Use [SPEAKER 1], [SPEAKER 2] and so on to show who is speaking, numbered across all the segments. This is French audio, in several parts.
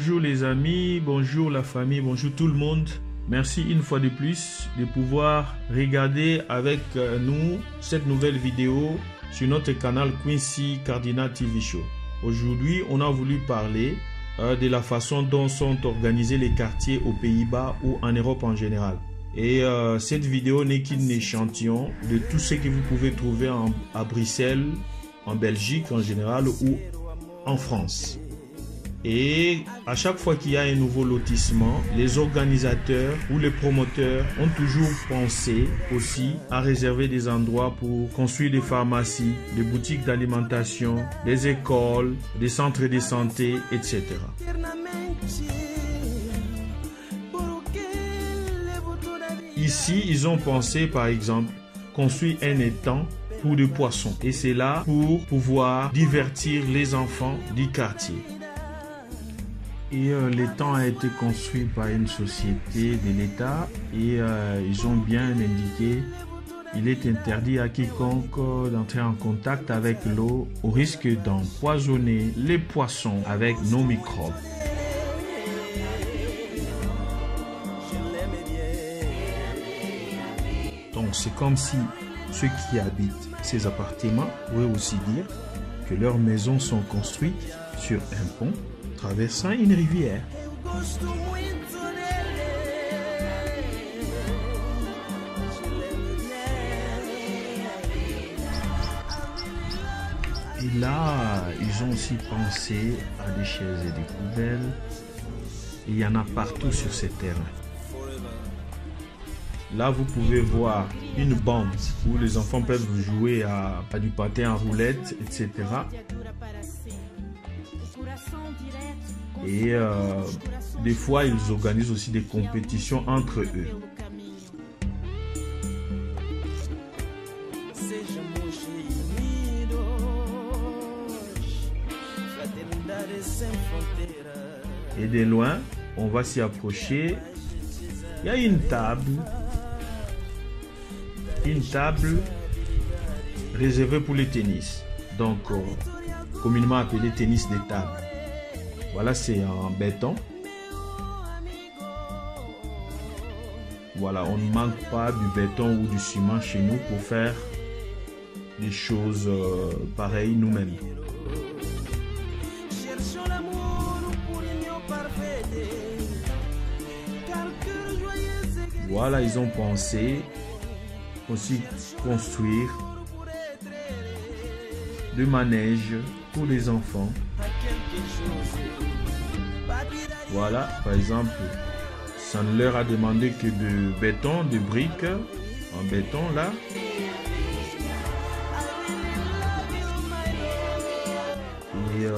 [SPEAKER 1] Bonjour les amis, bonjour la famille, bonjour tout le monde. Merci une fois de plus de pouvoir regarder avec nous cette nouvelle vidéo sur notre canal Quincy Cardinal TV Show. Aujourd'hui, on a voulu parler de la façon dont sont organisés les quartiers aux Pays-Bas ou en Europe en général. Et cette vidéo n'est qu'un échantillon de tout ce que vous pouvez trouver à Bruxelles, en Belgique en général ou en France. Et à chaque fois qu'il y a un nouveau lotissement, les organisateurs ou les promoteurs ont toujours pensé aussi à réserver des endroits pour construire des pharmacies, des boutiques d'alimentation, des écoles, des centres de santé, etc. Ici, ils ont pensé par exemple construire un étang pour des poissons. Et c'est là pour pouvoir divertir les enfants du quartier. Et l'étang a été construit par une société de l'État et ils ont bien indiqué il est interdit à quiconque d'entrer en contact avec l'eau au risque d'empoisonner les poissons avec nos microbes. Donc c'est comme si ceux qui habitent ces appartements pourraient aussi dire que leurs maisons sont construites sur un pont traversant une rivière. Et là, ils ont aussi pensé à des chaises et des poubelles. Et il y en a partout sur ces terrains. Là, vous pouvez voir une bande où les enfants peuvent jouer à du patin en roulette, etc. Et des fois, ils organisent aussi des compétitions entre eux. Et de loin, on va s'y approcher. Il y a une table réservée pour le tennis. Donc, communément appelé tennis de table. Voilà, c'est en béton. Voilà, on ne manque pas du béton ou du ciment chez nous pour faire des choses pareilles nous-mêmes. Voilà, ils ont pensé aussi construire des manèges pour les enfants. Voilà, par exemple, ça ne leur a demandé que de béton, de briques en béton là. Et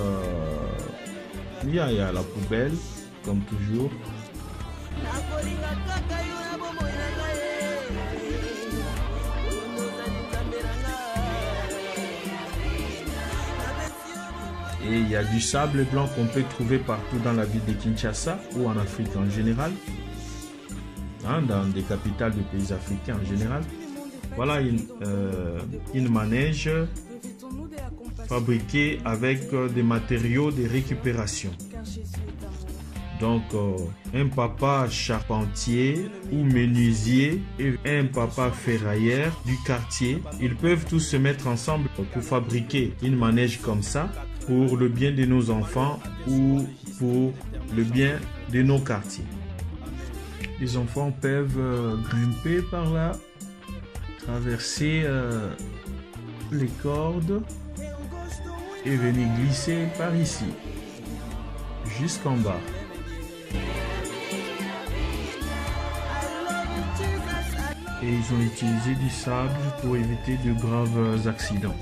[SPEAKER 1] il y a la poubelle, comme toujours. Et il y a du sable blanc qu'on peut trouver partout dans la ville de Kinshasa ou en Afrique en général, dans des capitales de pays africains en général. Voilà une manège fabriquée avec des matériaux de récupération. Donc un papa charpentier ou menuisier et un papa ferrailleur du quartier, ils peuvent tous se mettre ensemble pour fabriquer une manège comme ça, pour le bien de nos enfants ou pour le bien de nos quartiers. Les enfants peuvent grimper par là, traverser les cordes et venir glisser par ici, jusqu'en bas. Et ils ont utilisé du sable pour éviter de graves accidents.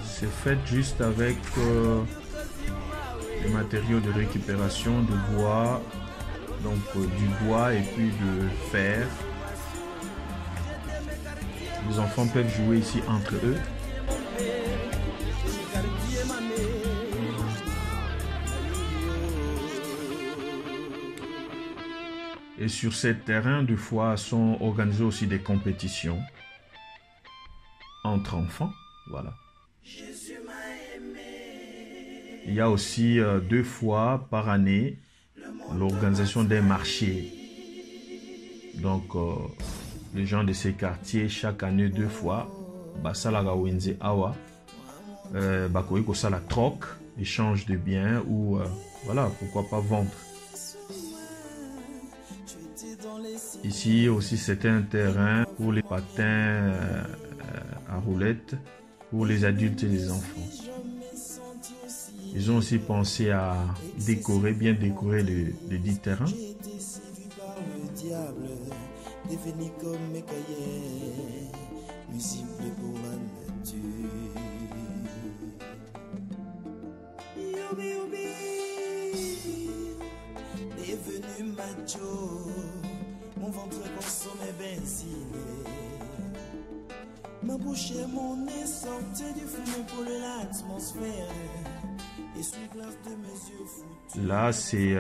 [SPEAKER 1] C'est fait juste avec des matériaux de récupération de bois, donc du bois et puis de fer. Les enfants peuvent jouer ici entre eux. Et sur ces terrains, des fois, sont organisées aussi des compétitions entre enfants. Voilà. Jésus m'a aimé. Il y a aussi 2 fois par année l'organisation d'un marché. Donc, les gens de ces quartiers, chaque année 2 fois, basalaga wenze awa, bakoyi kosala troc, échange de biens ou voilà, pourquoi pas vendre. Ici aussi, c'est un terrain pour les patins à roulettes pour les adultes et les enfants. Ils ont aussi pensé à bien décorer le dit terrain.
[SPEAKER 2] Devenu macho, mon ventre consomme benzine. Ma bouche et mon nez sortent du fumée pour l'atmosphère. Et sous glace de mes yeux foutus.
[SPEAKER 1] Là, ce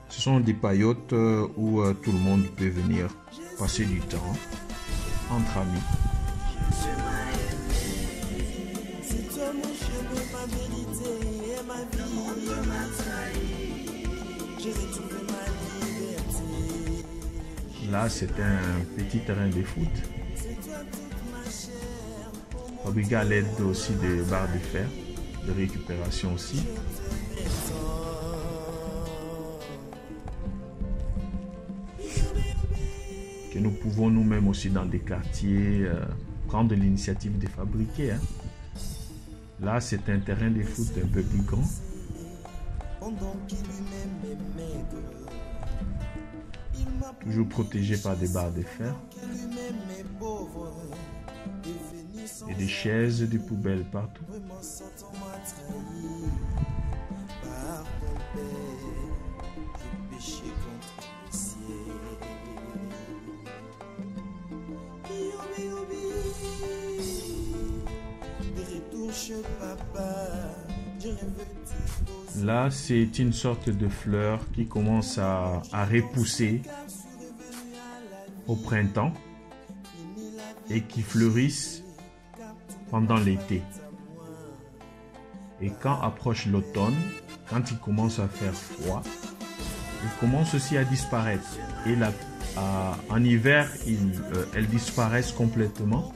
[SPEAKER 1] sont des paillotes où tout le monde peut venir passer du temps entre amis.
[SPEAKER 2] C'est toi mon chemin, ma vérité et ma vie. J'ai retrouvé ma liberté.
[SPEAKER 1] Là, c'est un petit terrain de foot. Fabriqué à l'aide aussi de barres de fer, de récupération aussi. Que nous pouvons nous-mêmes aussi dans des quartiers prendre l'initiative de fabriquer. Hein. Là, c'est un terrain de foot un peu plus grand. Toujours protégé par des barres de fer. Et des chaises, des poubelles partout. Là, c'est une sorte de fleur qui commence à repousser au printemps et qui fleurissent pendant l'été. Et quand approche l'automne, quand il commence à faire froid, il commence aussi à disparaître. Et là, en hiver, elles disparaissent complètement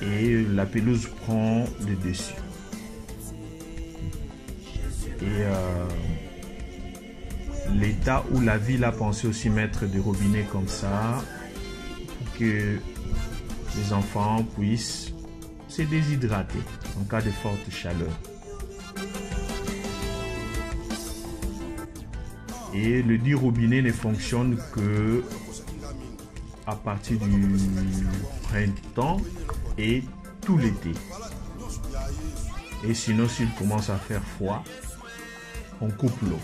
[SPEAKER 1] et la pelouse prend le dessus. Et l'État ou la ville a pensé aussi mettre des robinets comme ça pour que les enfants puissent se déshydrater en cas de forte chaleur. Et le dit robinet ne fonctionne que à partir du printemps et tout l'été. Et sinon, s'il commence à faire froid, on coupe l'eau.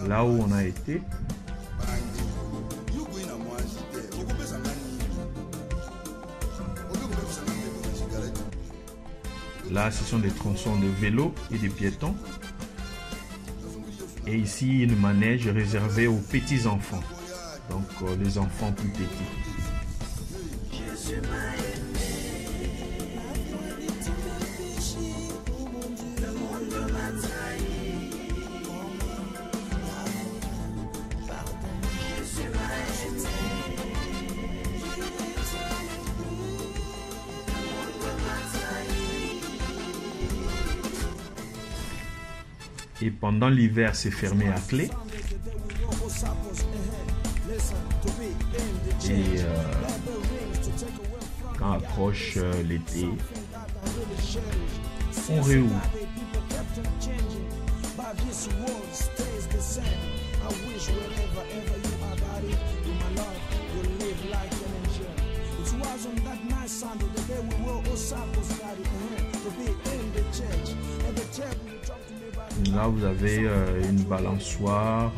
[SPEAKER 1] Là où on a été, là ce sont des tronçons de vélos et des piétons. Et ici une manège réservée aux petits enfants, donc les enfants plus petits. Et pendant l'hiver, c'est fermé à clé. Et quand approche l'été, on réouvre. Là, vous avez une balançoire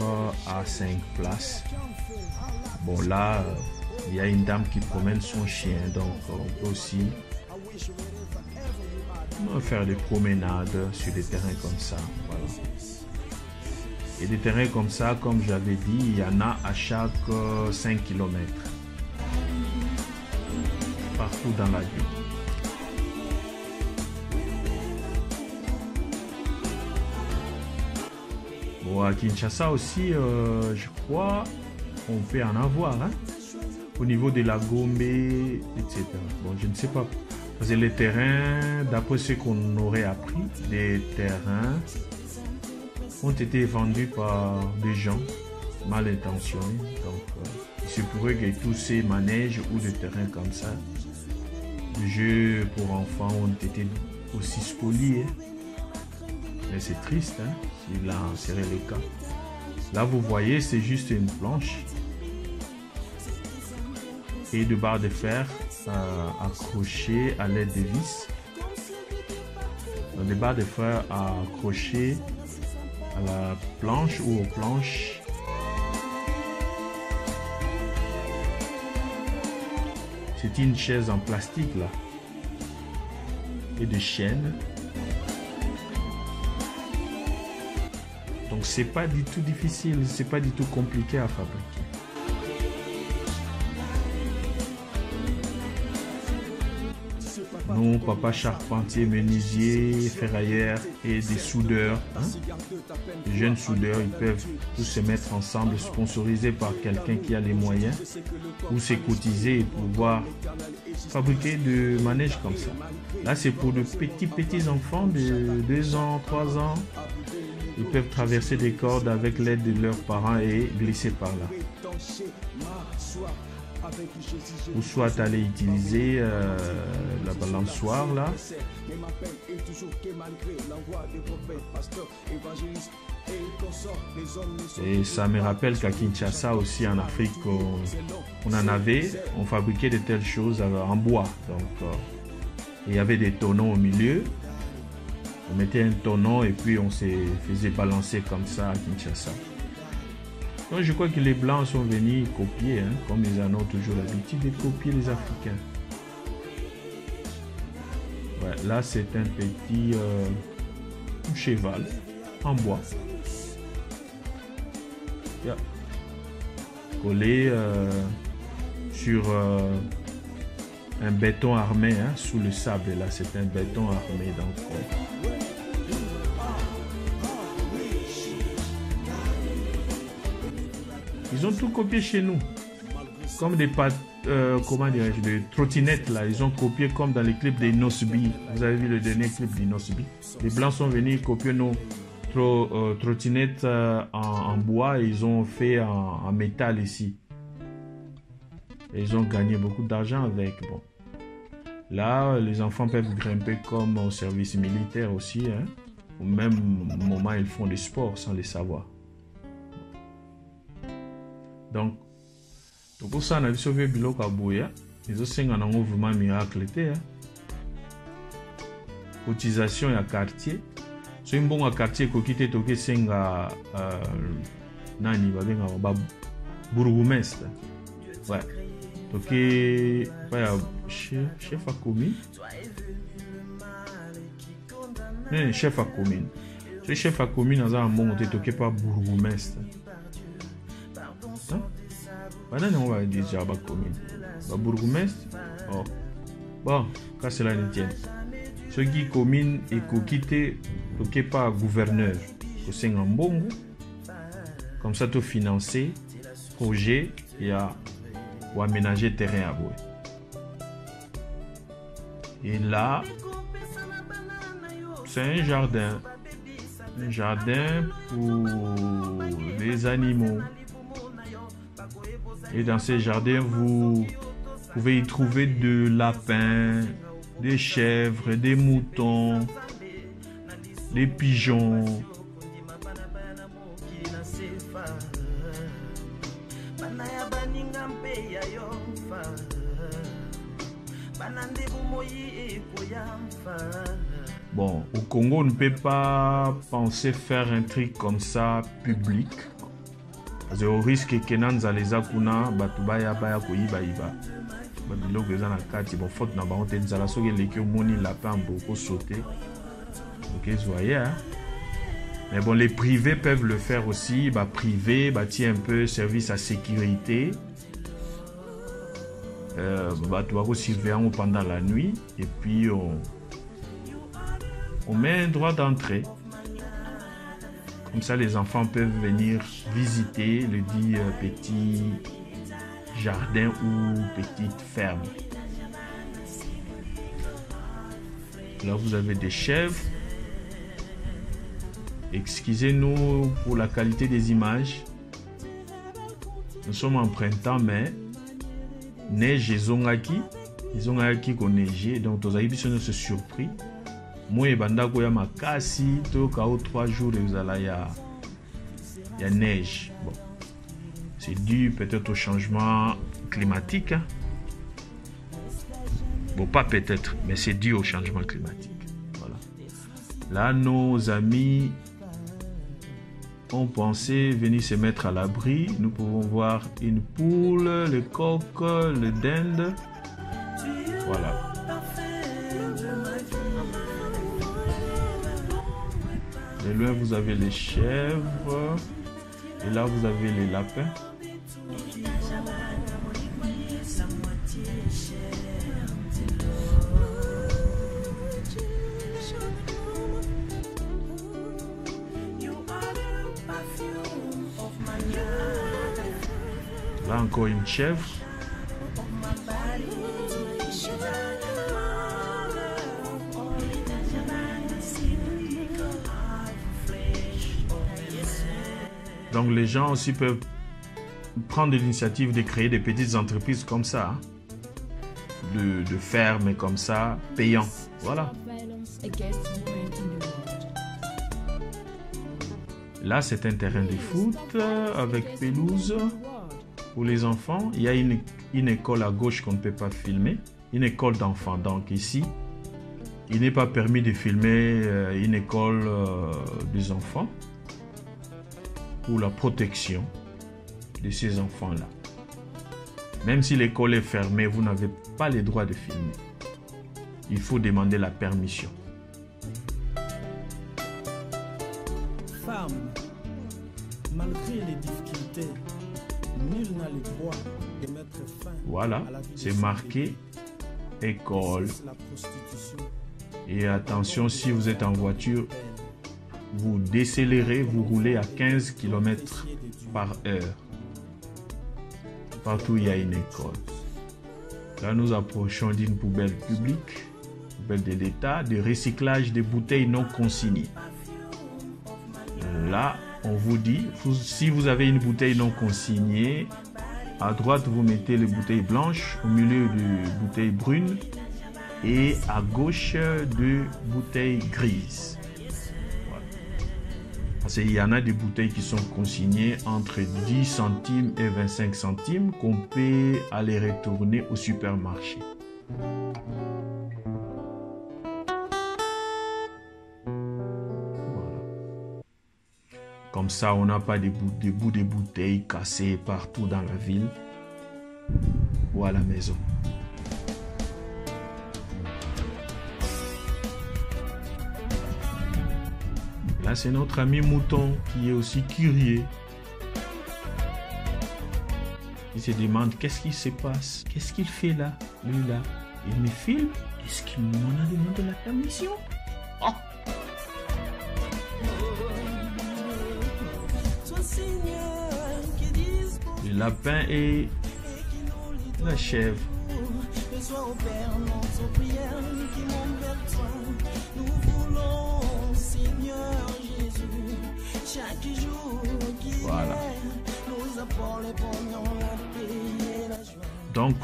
[SPEAKER 1] à 5 places. Bon, là, il y a une dame qui promène son chien, donc on peut aussi On va faire des promenades sur des terrains comme ça. Voilà. Et des terrains comme ça, comme j'avais dit, il y en a à chaque 5 km. Partout dans la ville. Bon, à Kinshasa aussi, je crois, on peut en avoir, hein, au niveau de la Gombe, etc. Bon, je ne sais pas. Parce que les terrains, d'après ce qu'on aurait appris, des terrains ont été vendus par des gens mal intentionnés. Donc, il se pourrait que tous ces manèges ou des terrains comme ça, de jeux pour enfants, ont été aussi spoliés. Mais c'est triste, hein, si là serait le cas. Là, vous voyez, c'est juste une planche et de barres de fer accrochées à l'aide de vis. Donc, des barres de fer accrochées à la planche ou aux planches. C'est une chaise en plastique là et des chaînes. Donc c'est pas du tout difficile, c'est pas du tout compliqué à fabriquer. Nous, papa charpentier, menuisier, ferrailleur et des soudeurs, hein? Les jeunes soudeurs, ils peuvent tous se mettre ensemble, sponsorisés par quelqu'un qui a les moyens, ou se cotiser et pouvoir fabriquer de manèges comme ça. Là, c'est pour de petits enfants de 2 ans, 3 ans. Ils peuvent traverser des cordes avec l'aide de leurs parents et glisser par là. Ou soit aller utiliser la balançoire là. Et ça me rappelle qu'à Kinshasa aussi en Afrique, on en avait, on fabriquait de telles choses en bois. Donc il y avait des tonneaux au milieu. On mettait un tonneau et puis on se faisait balancer comme ça à Kinshasa. Donc je crois que les Blancs sont venus copier, hein, comme ils en ont toujours l'habitude de copier les Africains. Ouais, là c'est un petit cheval en bois. Yeah. Collé sur un béton armé, hein, sous le sable. Là c'est un béton armé. Donc, ils ont tout copié chez nous. Comme des comment dirais-je, des trottinettes là. Ils ont copié comme dans les clips des Nosby. Vous avez vu le dernier clip des Nosby. Les Blancs sont venus copier nos trottinettes en bois et ils ont fait en métal ici. Et ils ont gagné beaucoup d'argent avec. Bon. Là, les enfants peuvent grimper comme au service militaire aussi. Hein. Au même moment, ils font du sport sans le savoir. Donc pour ça, on a sauvé Biloko Abouya. Ils ont fait un mouvement miracle. Cotisation à quartier. C'est un bon quartier qui a été senga nani ba bourgmestre. Ouais. Toké chef à commune. Non, chef à commune. Ce chef à commune a un bon toké pas bourgmestre. Maintenant, on va dire déjà la commune. La bourgmestre. Oh. Bon, quand cela ne tient. Ce qui commune et qui est pas gouverneur. C'est un bon. Comme ça, tu finances projet et à aménager terrain à bois. Et là, c'est un jardin. Un jardin pour les animaux. Et dans ces jardins, vous pouvez y trouver de lapins, des chèvres, des moutons, des pigeons. Bon, au Congo, on ne peut pas penser faire un truc comme ça public. Parce au risque que Nanza les akuna batubaya baya kuiba iba. biloko eza na kati bon faute na bango te nzala soki eleki omoni lapin beaucoup sauté ok zoyer hein? Mais bon les privés peuvent le faire aussi privé bâti un peu service à sécurité bato bakosurveillant pendant la nuit et puis on met un droit d'entrée. Comme ça, les enfants peuvent venir visiter le dit petit jardin ou petite ferme. Là, vous avez des chèvres. Excusez-nous pour la qualité des images. Nous sommes en printemps, mais neige et zongaki. Ils ont qu'on neige, donc tous les gens se surpris. Moi, bandako ya makasi, to kao 3 jours et il y a neige. Bon, c'est dû peut-être au changement climatique. Hein? Bon, pas peut-être, mais c'est dû au changement climatique. Voilà. Là, nos amis ont pensé venir se mettre à l'abri. Nous pouvons voir une poule, le coq, le dinde. Voilà. De loin, vous avez les chèvres. Et là, vous avez les lapins. Là, encore une chèvre. Donc les gens aussi peuvent prendre l'initiative de créer des petites entreprises comme ça, hein? de fermes comme ça, payants. Voilà. Là, c'est un terrain de foot avec pelouse pour les enfants. Il y a une école à gauche qu'on ne peut pas filmer, une école d'enfants. Donc ici, il n'est pas permis de filmer une école des enfants. Pour la protection de ces enfants-là. Même si l'école est fermée, vous n'avez pas le droit de filmer. Il faut demander la permission.
[SPEAKER 2] Femme, malgré les difficultés, nul n'a le droit de mettre fin.
[SPEAKER 1] Voilà, c'est marqué école. Et attention, si vous êtes en voiture, vous décélérez, vous roulez à 15 km par heure. Partout il y a une école. Là, nous approchons d'une poubelle publique, poubelle de l'État, de recyclage des bouteilles non consignées. Là, on vous dit, si vous avez une bouteille non consignée, à droite, vous mettez les bouteilles blanches, au milieu des bouteilles brunes et à gauche, de bouteilles grises. Il y en a des bouteilles qui sont consignées entre 10 centimes et 25 centimes qu'on peut aller retourner au supermarché. Voilà. Comme ça, on n'a pas des bouts de bouteilles cassés partout dans la ville ou à la maison. Là, c'est notre ami mouton qui est aussi curieux. Il se demande qu'est-ce qui se passe. Qu'est-ce qu'il fait là, lui là? Il me filme. Est-ce qu'il m'en a demandé la permission? Oh! Le lapin et la chèvre. Voilà. Donc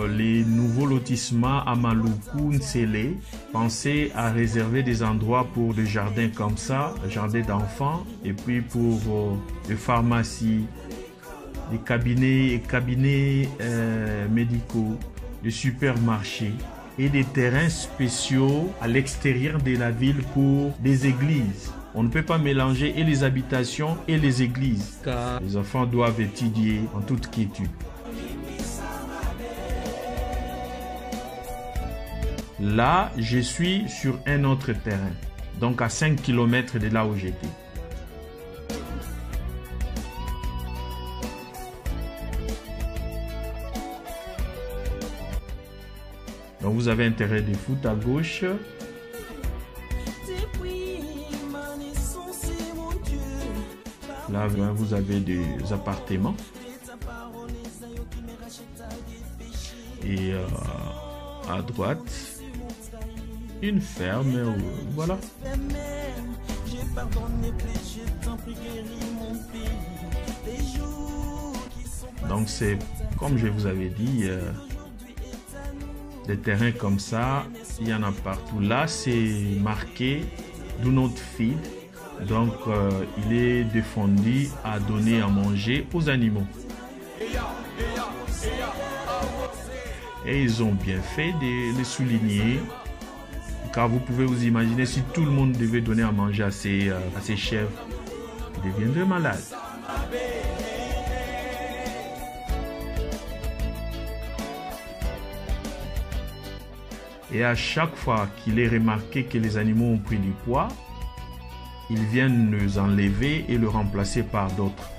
[SPEAKER 1] les nouveaux lotissements à Maluku, Nsele, pensez à réserver des endroits pour des jardins comme ça, des jardins d'enfants, et puis pour des pharmacies, des cabinets médicaux, des supermarchés et des terrains spéciaux à l'extérieur de la ville pour des églises. On ne peut pas mélanger et les habitations et les églises, car les enfants doivent étudier en toute quiétude. Là, je suis sur un autre terrain, donc à 5 km de là où j'étais. Donc vous avez un terrain de foot à gauche. Là, vous avez des appartements. Et à droite, une ferme. Voilà. Donc c'est, comme je vous avais dit, des terrains comme ça, il y en a partout. Là, c'est marqué Do Not Feed. Donc, il est défendu à donner à manger aux animaux. Et ils ont bien fait de le souligner, car vous pouvez vous imaginer si tout le monde devait donner à manger à ses chèvres, ils deviendraient malades. Et à chaque fois qu'il est remarqué que les animaux ont pris du poids, ils viennent les enlever et le remplacer par d'autres.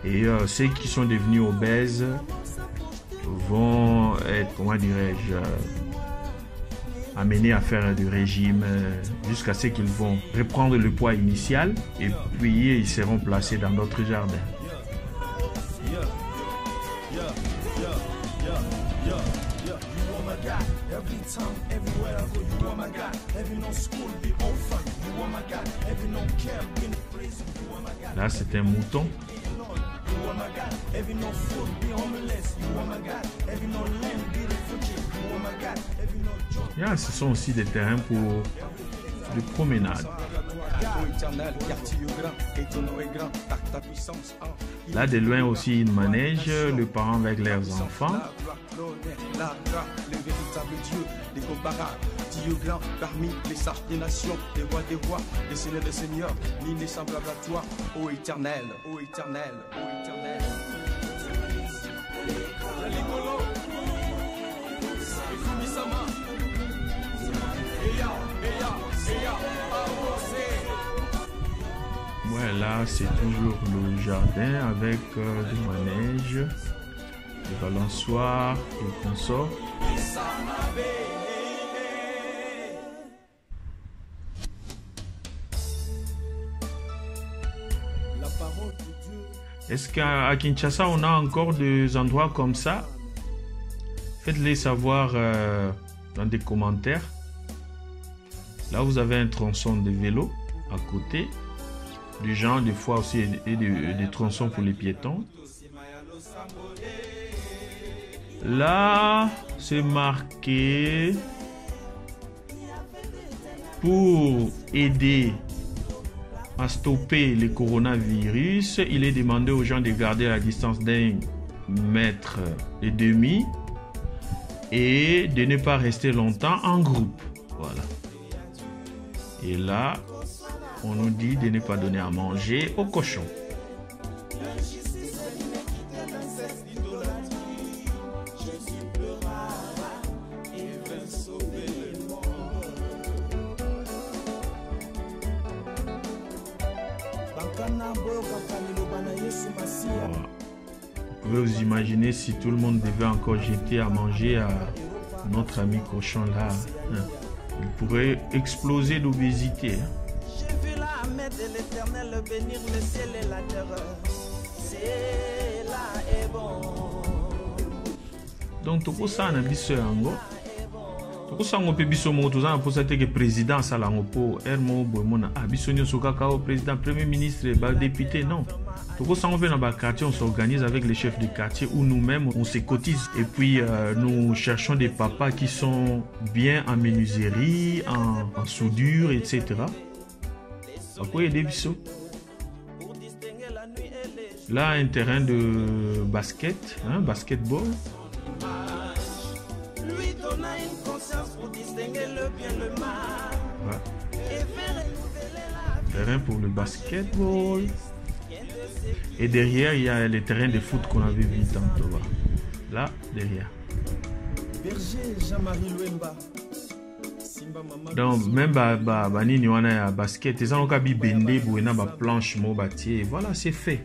[SPEAKER 1] Et ceux qui sont devenus obèses vont être, comment dirais-je, amenés à faire du régime jusqu'à ce qu'ils vont reprendre le poids initial et puis ils seront placés dans d'autres jardins. Là, c'est un mouton. Yeah, ce sont aussi des terrains pour de promenade. Là, de loin aussi, une manège, le parent avec leurs enfants.
[SPEAKER 3] Des comparables, Dieu grand parmi les sages des nations, des rois, des seigneurs des seigneurs, ni n'est semblable à toi, ô éternel, ô éternel, ô éternel.
[SPEAKER 1] Voilà, c'est toujours le jardin avec des manèges, des balançoires et consorts. Est-ce qu'à Kinshasa, on a encore des endroits comme ça? Faites-les savoir dans des commentaires. Là, vous avez un tronçon de vélo à côté. Des gens, des fois aussi, et des tronçons pour les piétons. Là, c'est marqué pour aider à stopper le coronavirus. Il est demandé aux gens de garder la distance d'1,5 mètre et de ne pas rester longtemps en groupe. Voilà. Et là, on nous dit de ne pas donner à manger aux cochons. Vous pouvez vous imaginer si tout le monde devait encore jeter à manger à notre ami cochon là. Il pourrait exploser d'obésité.
[SPEAKER 2] J'ai vu la main de l'Éternel bénir le ciel et la terre. C'est là est bon.
[SPEAKER 1] Donc tout ça na biso yango. Tout ça on peut biso mo tout ça pour ça que président ça là po ermo boymona ah biso nyoso kaka au président premier ministre ba député non. Tout ça on fait dans ba quartier on s'organise avec les chefs de quartier ou nous-mêmes on se cotise et puis nous cherchons des papas qui sont bien en menuiserie, en soudure etc. Après aider biso. Là un terrain de basket, hein, basketball.
[SPEAKER 2] Lui donna une conscience pour distinguer le bien le mal.
[SPEAKER 1] Ouais.
[SPEAKER 2] Et faire renouveler la vie.
[SPEAKER 1] Terrain pour le basketball. Et derrière, il y a les terrains de foot qu'on avait vu tantôt. Là, derrière. Donc, même nini wana ya basket, ils ont bi bende bouena ba planche mo bâtier. Voilà, c'est fait.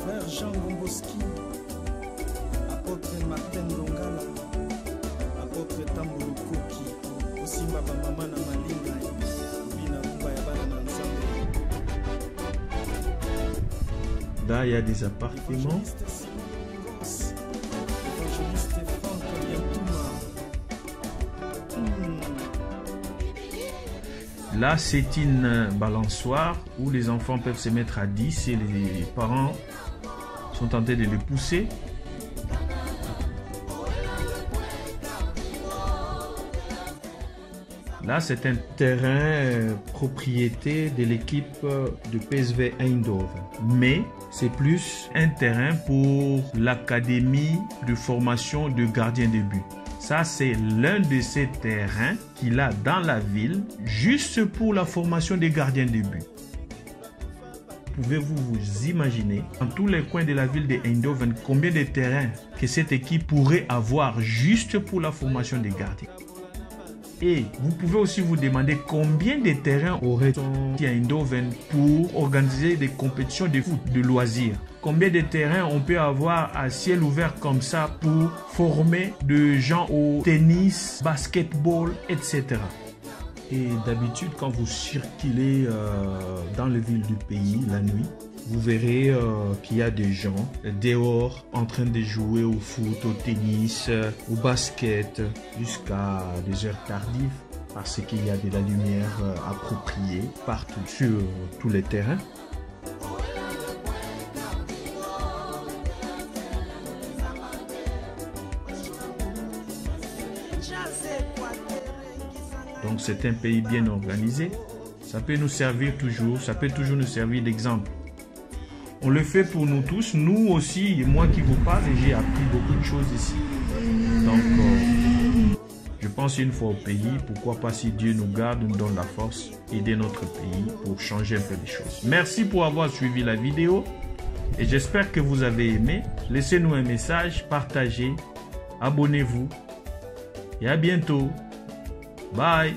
[SPEAKER 2] Frère Jean Gomboski, apôtre Martin Longala, apôtre Tambulu Koki, aussi ma maman na malinga, bina rumba ya bana na nsambe.
[SPEAKER 1] Là, il y a des appartements. Là, c'est une balançoire où les enfants peuvent se mettre à 10 et les parents sont tentés de les pousser. Là, c'est un terrain propriété de l'équipe de PSV Eindhoven. Mais c'est plus un terrain pour l'académie de formation de gardiens de but. Ça, c'est l'un de ces terrains qu'il a dans la ville, juste pour la formation des gardiens de but. Pouvez-vous vous imaginer, dans tous les coins de la ville de Eindhoven, combien de terrains que cette équipe pourrait avoir juste pour la formation des gardiens? Et vous pouvez aussi vous demander combien de terrains aurait-on à Eindhoven pour organiser des compétitions de foot, de loisirs. Combien de terrains on peut avoir à ciel ouvert comme ça pour former des gens au tennis, basketball, etc. Et d'habitude, quand vous circulez dans les villes du pays la nuit, vous verrez qu'il y a des gens dehors en train de jouer au foot, au tennis, au basket jusqu'à des heures tardives parce qu'il y a de la lumière appropriée partout sur tous les terrains. Donc c'est un pays bien organisé. Ça peut nous servir toujours, ça peut toujours nous servir d'exemple. On le fait pour nous tous, nous aussi, moi qui vous parle, j'ai appris beaucoup de choses ici. Donc, je pense une fois au pays, pourquoi pas si Dieu nous garde, nous donne la force, aider notre pays pour changer un peu les choses. Merci pour avoir suivi la vidéo et j'espère que vous avez aimé. Laissez-nous un message, partagez, abonnez-vous et à bientôt. Bye.